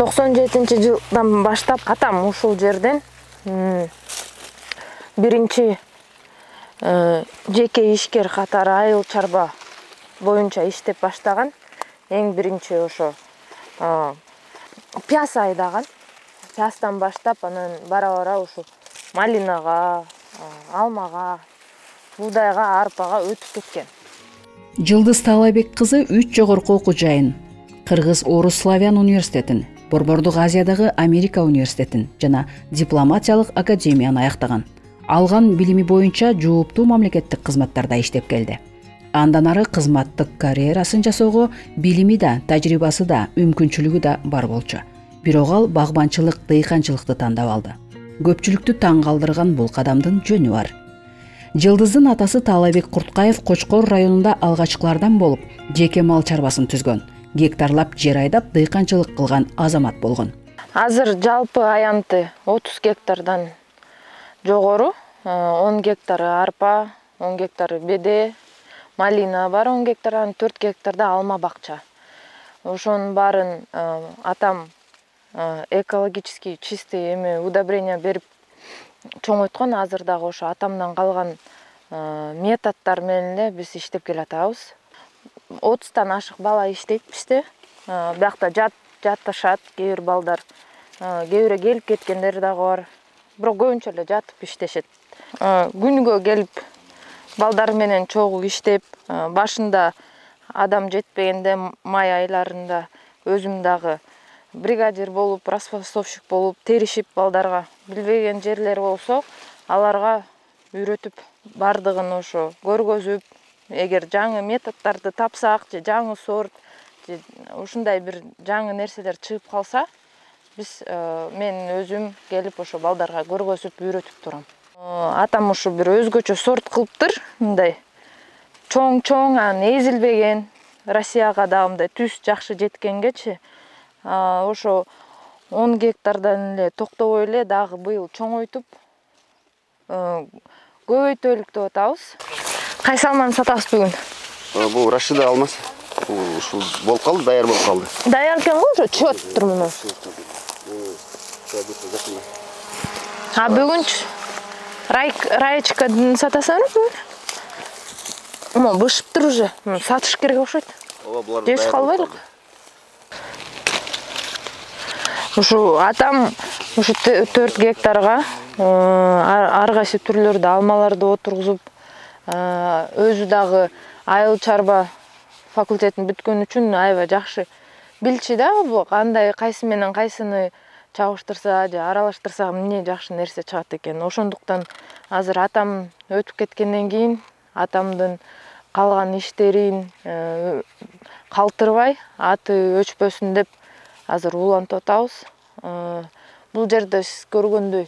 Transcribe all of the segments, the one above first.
97-жылдан баштап атам ушул жерден биринчи жеке ишкер катары айыл чарба боюнча иштеп баштаган. Эң биринчи ошо пияз айдаган. Пияздан баштап анан бара-бара ушул малинага, алмага, буудайга, арпага өтүп кеткен. Жылдыз Таалайбек кызы 3 жогорку окуу жайын Кыргыз Орус Славян университетин, Борбордук Азиядагы Америка университетин жана дипломатиялык академияны аяктаган. Алган билими боюнча жооптуу мамлекеттик кызматтарда иштеп келди. Андан ары кызматтык карьерасын жасоого билими да, тажрыйбасы да, мүмкүнчүлүгү да бар болчу. Бирок ал багбанчылык, дыйканчылыкты тандап алды. Көпчүлүктү таң калтырган бул кадамдын жөнү бар. Жылдыздын атасы Таалайбек Курткаев Кочкор районунда алгачкылардан болуп, жеке мал чарбасын түзгөн. Гектарлап жер айдап дыйканчылык кылган азамат болгон. Азыр жалпы аянты 30 гектардан жогору, 10 гектары арпа, 10 гектары беде, малина бар, 10 гектардан 4 гектарда алма бакча. Ошонун баарын атам экологический чистый удобрение берип чоңойткон. Азыр дагы ошо атамдан калган методдор менен эле биз иштеп келатабыз. 30-тан ашык бала иштейт бизде. Биякта жатышат кээ бир балдар, кээ бирөө келип кеткендер дагы бар. Бирок көбүнчө эле жатып иштешет. Күнгө келип балдар менен чогуу иштеп, башында адам жетпегенде май айларында өзүм дагы бригадир болуп, расфасовщик болуп, теришип балдарга билбеген жерлер болсо, аларга үйрөтүп, бардыгын ошо көргөзүп, эгер жаңы методдорду тапсак, же жаңы сорт, же ушундай бир жаңы нерселер чыгып калса, мен өзүм келип ошо балдарга көргөзүп, үйрөтүп турам. Атам ошо бир өзгөчө сорт кылыптыр, мындай чоң, эзилбеген, Россияга да мындай түз жакшы жеткенгечи, ошо 10 гектардан эле токтобой эле дагы быйыл чоңойтуп, көбөйтөлүк деп атабыз. Кайсы алманы сатабыз бүгүн? Бул Рашида алмасы. Ушул болуп калды, даяр болуп калды. Даяр экен го, ошо чыгып атыптыр муну. Бүгүнчү раечканы сатасыңарбы? Бышыптыр уже. Сатыш керек окшойт. Жеш калбайлык. Ушу атам ушу 4 гектарга ар кайсы түрлөрдө алмаларды отургузуп, өзү дагы айыл чарба факультетин бүткөн үчүн аябай жакшы билчи да, кандай кайсы менен кайсыны чабыштырса же аралаштырса эмне жакшы нерсе чыгат экен. Ошондуктан азыр атам өтүп кеткенден кийин атамдын калган иштерин калтырбай, аты өчпөсүн деп азыр улантып атабыз. Бул жерде сиз көргөндөй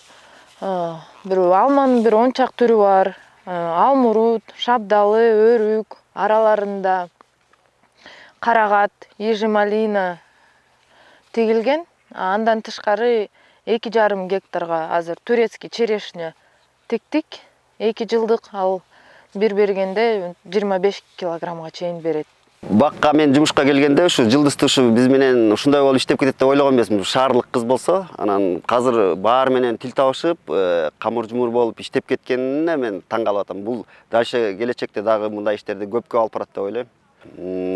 бир алманын бир 10 чак түрү бар. Алмурут, шабдалы, өрүк, араларында карагат, ежи малина тигилген. Андан тышкары 2,5 гектарга азыр турецкий черешня тиктик. 2 жылдык, ал бир бергенде 25 килограммга чейин берет. Бакка мен жумушка келгенде ушу жылдызды ушу биз менен ушундай болуп иштеп кетет деп ойлогон эмесмин. Шаарлык кыз болсо, анан азыр баары менен тил табышып, камыр-жумур болуп иштеп кеткенине мен таң калып атам. Бул дальше келечекте дагы мындай иштерди көпкө алып барат деп ойлойм.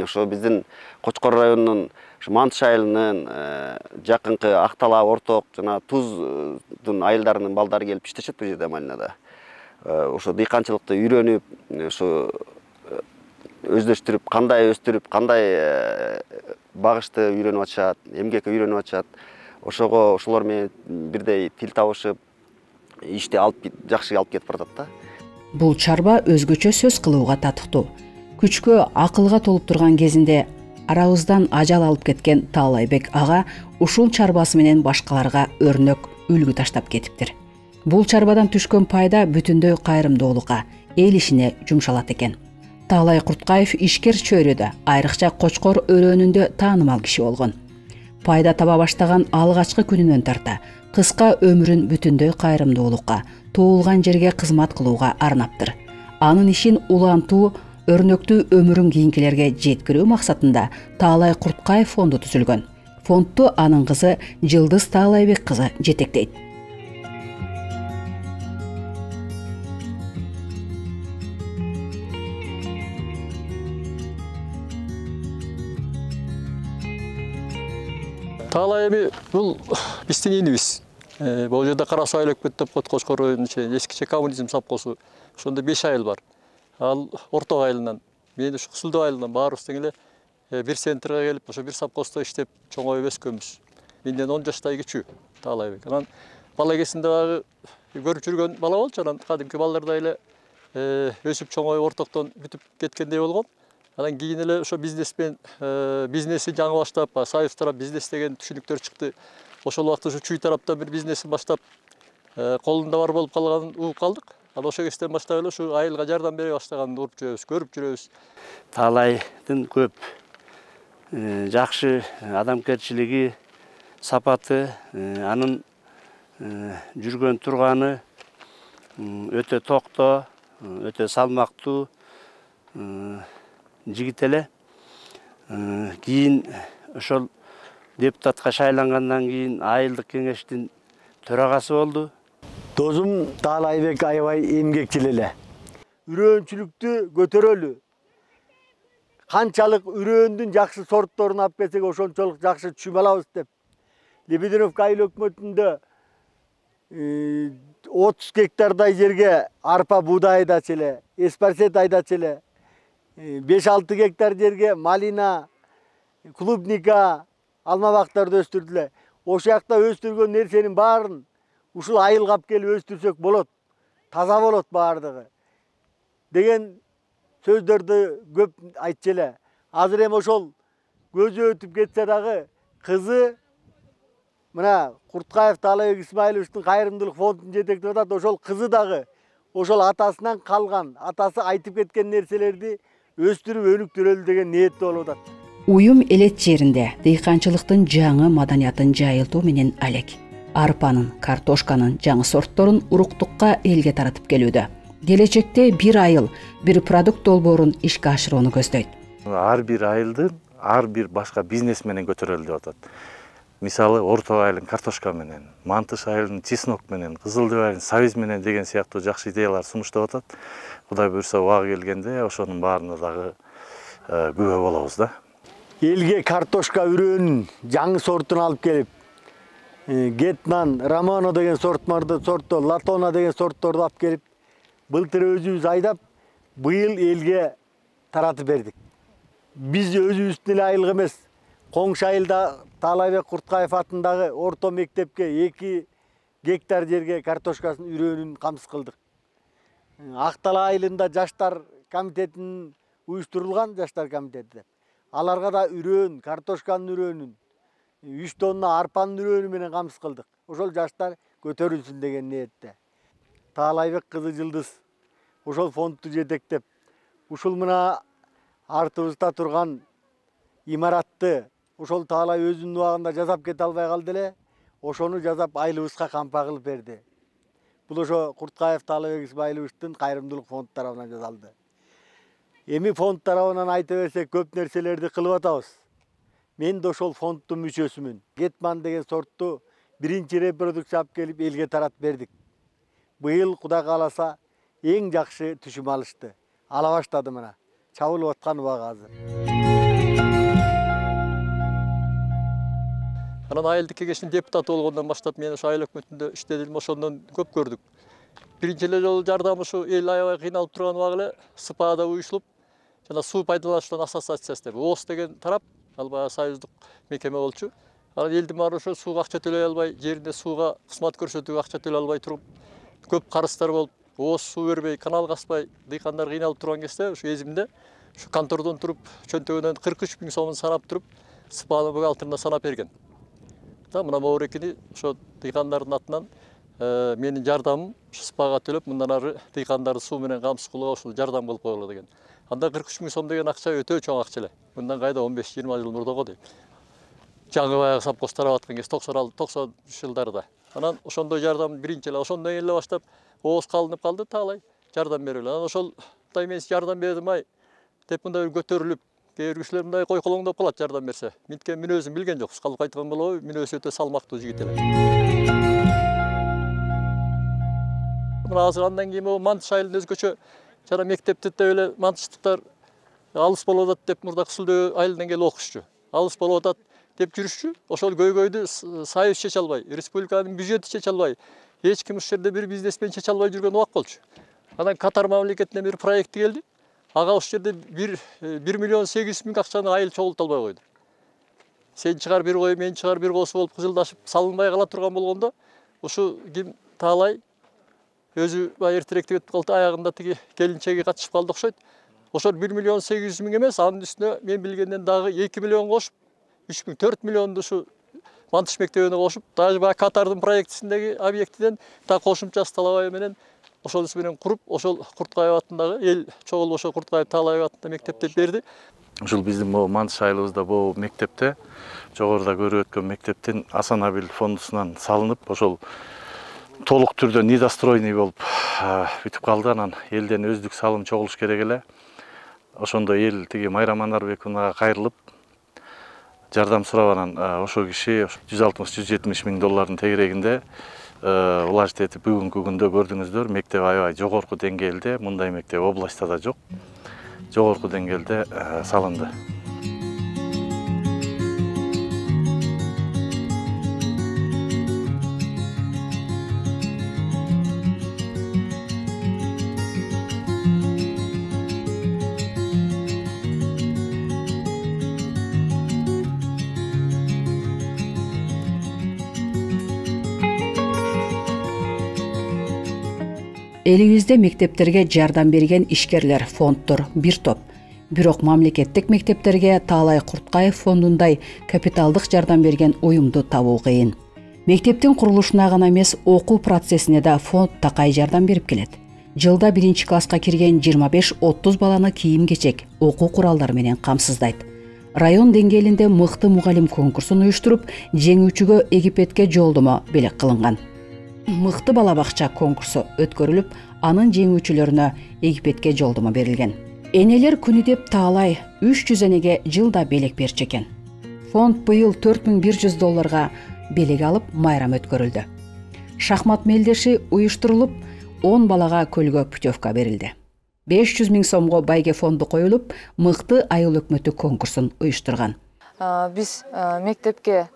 Ошо биздин Кочкор районунун Мантыш айылынын жакынкы Актала, Орток жана Туздун айылдарынын балдары келип иштешет бул жерде Малинада. Ошо дыйканчылыкты үйрөнүп, ошо өздөштүрүп, кандай өстүрүп, кандай багышты үйрөнүп атышат, эмгекке үйрөнүп атышат. Ошого ошолор менен бирдей тил табышып, ишти жакшы алып кетип баратат да. Бул чарба өзгөчө сөз кылууга татыктуу. Күчкө, акылга толуп турган кезинде арабыздан ажал алып кеткен Таалайбек ага ушул чарбасы менен башкаларга өрнөк үлгү таштап кетиптир. Бул чарбадан түшкөн пайда бүтүндөй кайрымдуулукка, эл ишине жумшалат экен. Таалай Курткаев ишкер чөйрөдө, айрыкча Кочкор өрөөнүндө таанымал киши болгон. Пайда таба баштаган алгачкы күнүнөн тарта кыска өмүрүн бүтүндөй кайрымдуулукка, туулган жерге кызмат кылууга арнаптыр. Анын ишин улантуу, өрнөктүү өмүрүн кийинкилерге жеткирүү максатында Таалай Курткаев фонду түзүлгөн. Фондду анын кызы Жылдыз Таалайбек кызы жетектейт. Таалай эми бул биздин инибиз. Бул жерде Кара Суу айыл өкмөттөп Коткош эскиче коммунизм совхозу. Ошондо 5 айыл бар. Ал Орток айылынан, мен ушу Кысылдуу айылынан баарыбыз тең эле бир центрге келип, ошо бир совхоздо иштеп чоңоюп өскөнбүз. Менден 10 жаштай кичүү Таалайбек. Анан бала кезинде дагы көрүп жүргөн бала болчу. Анан кадимки балдардай эле өсүп чоңоюп Ортоктон бүтүп кеткендей болгон. Анан кийин эле ошо бизнеси жаңы баштап, Союз тарап бизнес деген түшүнүктөр чыкты. Ошол убакта ушу Чүй тараптан бир бизнесин баштап, колунда бар болуп калганын угуп калдык. Ал ошол кезден баштап эле ушу айылга жардам бере баштаганын угуп жүрөбүз, көрүп жүрөбүз. Таалайдын көп жакшы адамгерчилиги, сапаты, анын жүргөн турганы өтө токто, өтө салмактуу жигит эле. Кийин ошол депутатка шайлангандан кийин айылдык кеңештин төрагасы болду. Досум Таалайбек аябай эмгекчил эле. Үрөөнчүлүктү көтөрөлү. Канчалык үрөөндүн жакшы сортторун алып келсек, ошончолук жакшы түшүм алабыз деп. Лебединовка айыл өкмөтүндө 30 гектардай жерге арпа буудай айдачу эле, эспарсет айдачу эле. 5-6 гектар жерге малина, клубника, алма бактарды өстүрдүлөр. Ошол жакта өстүргөн нерсенин баарын ушул айылга алып келип өстүрсөк болот. Таза болот баардыгы деген сөздөрдү көп айтчу эле. Азыр эми ошол көзү өтүп кетсе дагы кызы мына Курткаев Таалайбек Исмаиловичтин кайрымдуулук фондун жетектеп атат. Ошол кызы дагы ошол атасынан калган, атасы айтып кеткен нерселерди өстүрүп өнүктүрөлү деген ниетте болуп атат. Уюм элет жеринде дыйканчылыктын жаңы маданиятын жайылтуу менен алек. Арпанын, картошканын жаңы сортторун уруктукка элге таратып келүүдө. Келечекте бир айыл, бир продукт долбоорун ишке ашырууну көздөйт. Ар бир айылдын ар бир башка бизнес менен көтөрөлү деп атат. Мисалы Орток айылын картошка менен, Мантыш айылын чеснок менен, Кызылдуу айылын сабиз менен деген сыяктуу жакшы идеялар сунуштап атат. Кудай буйрса убагы келгенде ошонун баарына дагы күбө болобуз да. Элге картошка үрөөнүн жаңы сортун алып келип, Гетман, Рамоно деген сорттор, Латона деген сортторду алып келип, былтыр өзүбүз айдап, быйыл элге таратып бердик. Биз өзүбүздүн эле айылга эмес, коңшу айылда Таалайбек Курткаев атындагы орто мектепке 2 гектар жерге картошкасын үрөөнүн камсыз кылдык. Актала айылында жаштар комитетинин уюштурулган, жаштар комитети деп. Аларга да үрөөн, картошканын үрөөнүн, 3 тонна арпанын үрөөнү менен камсыз кылдык. Ошол жаштар көтөрүлсүн деген ниетте. Таалайбек кызы Жылдыз ошол фондду жетектеп, ушул мына артыбызда турган имаратты ошол Таалай өзүнүн убагында жасап кете албай калды эле, ошону жасап айылыбызга кампа кылып берди. Бул ошо Курткаев Таалайбек Исмаиловичтин кайрымдуулук фонду тарабынан жасалды. Эми фонд тарабынан айта берсек көп нерселерди кылып атабыз. Мен да ошол фонддун мүчөсүмүн. Гетман деген сортту биринчи репродукция алып келип элге таратып бердик. Быйыл Кудай кааласа эң жакшы түшүм алышты. Ала баштады мына. Чабылып аткан убагы азыр. Анан айылдык кеңештин депутаты болгондон баштап мен ошо айыл өкмөтүндө иштедим, ошондон көп көрдүк. Биринчи эле жолу жардам ушу эл аябай кыйналып турган убагы эле СПАда уюшулуп, жана суу пайдалануучулар ассоциациясы деп ООС деген тарап, ал баягы союздук мекеме болчу. Анан элдин баары ошо сууга акча төлөй албай, жеринде сууга кызмат көрсөтүүгө акча төлөй албай туруп, көп карыздар болуп, ООС суу бербей, канал казбай, дыйкандар кыйналып турган кезде ушу эзимде ушу контордон туруп, чөнтөгүнөн 43 000 сомун санап туруп, СПАнын бухгалтерине санап берген. Мына моорекини ошо дыйкандардын атынан менин жардамым СПАга төлөп, мындан ары дыйкандарды суу менен камсыз кылууга ушул жардам кылып койгула деген. Анда 43 000 сом деген акча өтө чоң акча эле. Мындан кайда 15-20 жыл мурдага дейм. Жаңы баягы совхоз тарап аткан кез 90 жылдарда. Анан ошондой жардам биринчи эле ошондон эле баштап ООСка алынып калды Таалай жардам берели. Анан ошол мен жардам бердим ай деп мындай көтөрүлүп Кээ бир кишилер мындай кой колоңдоп калат жардам берсе. Минткен мен өзүм билген жокпуз. Калып айткан болобу, мен өзү өтө салмактуу жигит элем. Мына азыр андан кийин могу Мантыш айылын өзгөчө жана мектепте эле мантыштыктар алыс болуп атат деп мурда Кысылдөө айылынан келип окушчу. Алыс болуп атат деп жүрүшчү. Ошол көйгөйдү Союз чече албай, республиканын бюджети чече албай, эч ким ушул жерде бир бизнесмен чече албай жүргөн убак болчу. Анан Катар мамлекетинен бир проекти келди. Ага ушул жерде 1 миллион 800 миң акчаны айыл чогулта албай койду. Сен чыгар бир кой, мен чыгар бир косу болуп кызылдашып салынбай кала турган болгондо, ушу ким Таалай өзү эртерээк кетип калды, аягында тиги келинчеги катышып калды окшойт. Ошол 1 миллион 800 миң эмес, анын үстүнө мен билгенден дагы 2 миллион кошуп, 3 миң 4 миллионду ушу Мантыш мектебине кошуп, даже баягы Катардын проектисиндеги объектиден та кошумча Талабай менен ошонусу менен куруп, ошол Курткаев атындагы эл чогулуп ошол Курткаев Таалай атында мектепти берди. Ушул биздин могу Мантыш айылыбызда бул мектепте, жогоруда көрүп өткөн мектептин Асан Абил фондусунан салынып, ошол толук түрдө недостроенный болуп бүтүп калды. Анан элден өздүк салым чогулуш керек эле. Ошондо эл тиги Майра Манарбековнага кайрылып жардам сурап, анан ошол киши 160-170 миң доллардын тегерегинде улажт этип бүгүнкү күндө көрдүңүздөр, мектеп аябай жогорку деңгээлде, мындай мектеп областта да жок. Жогорку деңгээлде салынды. Элибизде мектептерге жардам берген ишкерлер, фонддор бир топ. Бирок мамлекеттик мектептерге Таалай Курткаев фондундай капиталдык жардам берген уюмду табуу кыйын. Мектептин курулушуна гана эмес, окуу процессине да фонд такай жардам берип келет. Жылда 1-класска кирген 25-30 баланы кийим-кечек, окуу куралдары менен камсыздайт. Район деңгээлинде мыкты мугалим конкурсун уюштуруп, жеңүүчүгө Египетке жолдомо белек кылынган. Мыкты бала бакча конкурсу өткөрүлүп, анын жеңүүчүлөрүнө Египетке жолдомо берилген. Энелер күнү деп Таалай 300 энеге жылда белек берчү экен. Фонд быйыл 4100 долларга белек алып, майрам өткөрүлдү. Шахмат мелдеши уюштурулуп, 10 балага көлгө путевка берилди. 500 миң сомго байге фонду коюлуп, мыкты айыл өкмөтү конкурсун уюштурган. Биз мектепке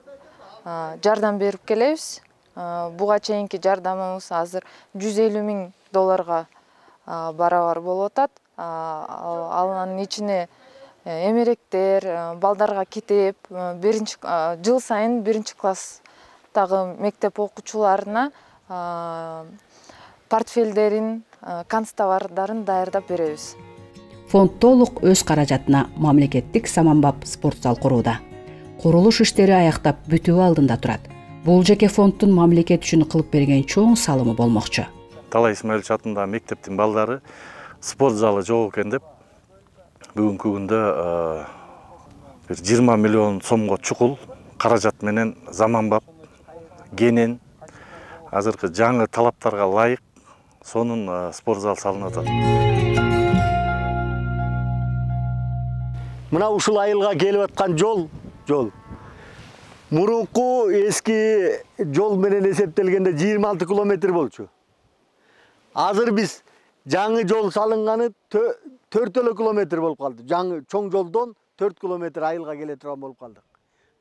жардам берип келебиз. Буга чейинки жардамыбыз азыр 150 миң долларга барабар болуп атат. Анын ичине эмеректер, балдарга китеп, жыл сайын 1-класстагы мектеп окуучуларына портфелдерин, канцтовардарын даярдап беребиз. Фонд толук өз каражатына мамлекеттик саманбап спортзал курууда. Курулуш иштери аяктап бүтүү алдында турат. Бул жеке фонддун мамлекет үчүн кылып берген чоң салымы болмокчу. Таалай Исмаилович атындагы мектептин балдары спорт залы жок экен деп бүгүнкү күндө бир 20 миллион сомго чукул каражат менен заманбап, кенен, азыркы жаңы талаптарга ылайык сонун спорт зал салынып атат. Мына ушул айылга келип аткан жол мурунку эски жол менен эсептелгенде 26 километр болчу. Азыр биз жаңы жол салынганы 4 километр болуп калды. Жаңы чоң жолдон 4 километр айылга келе турган болуп калдык.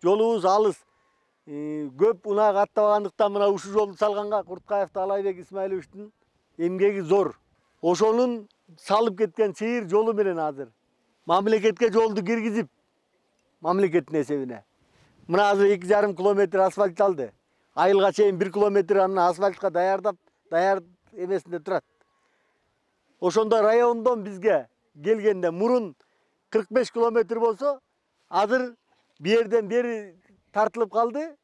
Жолубуз алыс. Көп унаа каттабагандыктан мына ушул жолду салганга Курткаев Таалайбек Исмаиловичтин эмгеги зор. Ошонун салып кеткен чыйыр жолу менен азыр мамлекетке жолду киргизип, мамлекеттин эсебине. Мына азыр 2,5 километр асфальт алды. Айылга чейин 1 километр аны асфальтка даяр эмесинде турат. Ошондо райондон бизге келгенде мурун 45 километр болсо, азыр берден бери тартылып калды,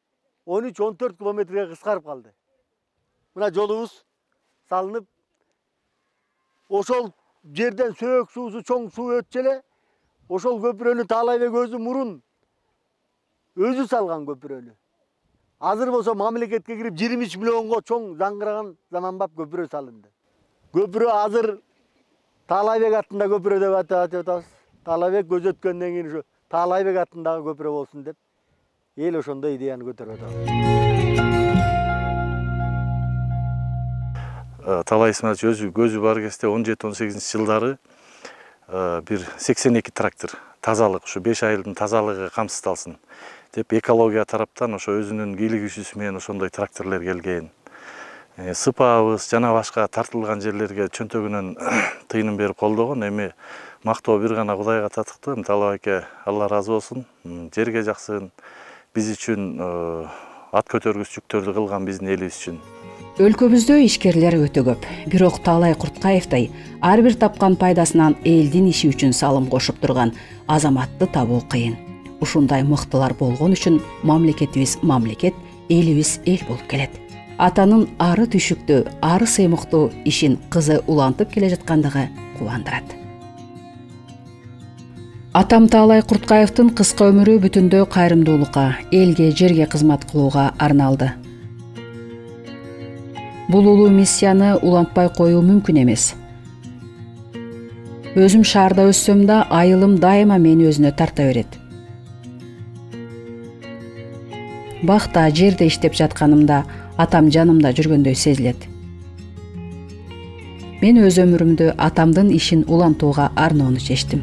13-14 километрге кыскарып калды. Мына жолубуз салынып, ошол жерден сөөк суусу, чоң суу өтчү эле, ошол көпүрөнү Таалайбек өзү мурун өзү салган көпүрөнү. Азыр болсо мамлекетке кирип 23 миллионго чоң заңгыраган заманбап көпүрө салынды. Көпүрө азыр Таалайбек атында көпүрө деп атап атабыз. Таалайбек көз өткөндөн кийин ушу Таалайбек атындагы көпүрө болсун деп эл ошондой идеяны көтөрүп атат. Талай Исмаилович өзү көзү бар кезде 17-18 жылдары бир 82 трактор тазалык, ушу 5 айылдын тазалыгы камсыздалсын деп экология тараптан ошо өзүнүн кийлигүүчүсү менен ошондой тракторлор келген. Сыпабыз жана башка тартылган жерлерге чөнтөгүнөн тыйынын берип колдогон. Эми мактоо бир гана Кудайга татыктуу. Талап аке, Алла ыраазы болсун. Жерге жаксын, биз үчүн ат көтөргүч жүктөрдү кылган биздин элибиз үчүн. Өлкөбүздө ишкерлер өтө көп. Бирок Таалай Курткаевтай ар бир тапкан пайдасынан элдин иши үчүн салым кошуп турган азаматты табуу кыйын. Ушундай мыктылар болгон үчүн мамлекетибиз мамлекет, элибиз эл болуп келет. Атанын ары түшүктүү, ары сыймыктуу ишин кызы улантып келе жаткандыгы кубандырат. Атам Таалай Курткаевдин кыска өмүрү бүтүндөй кайрымдуулукка, элге, жерге кызмат кылууга арналды. Бул улуу миссияны улантпай коюу мүмкүн эмес. Өзүм шаарда өссөм да, айылым дайыма мени өзүнө тарта берет. Бакта, жерде иштеп жатканымда атам жанымда жүргөндөй сезилет. Мен өз өмүрүмдү атамдын ишин улантууга арноону чечтим.